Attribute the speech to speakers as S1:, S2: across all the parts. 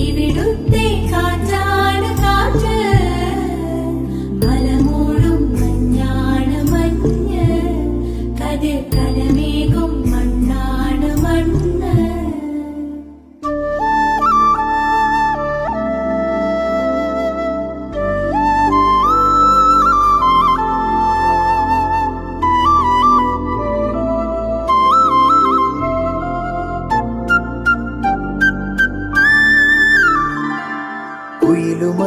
S1: ഇവിടുത്തെ കാറ്റാണ് കാറ്റ്, മലമൂടും മഞ്ഞാണ് മഞ്ഞ്, കതിർ കലമേകും മണ്ണാണ് മണ്ണ്.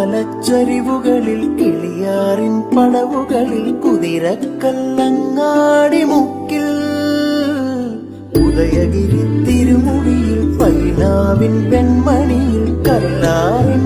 S2: കുയിലുമലച്ചരിവുകളിൽ കിളിയാറിൻ പടവുകളിൽ കുതിരക്കല്ലങ്ങാടി മുക്കിൽ, ഉദയഗിരി തിരുമുടിയിൽ പൈനാവിൻ പെൺമണിയിൽ കല്ലാറിൻ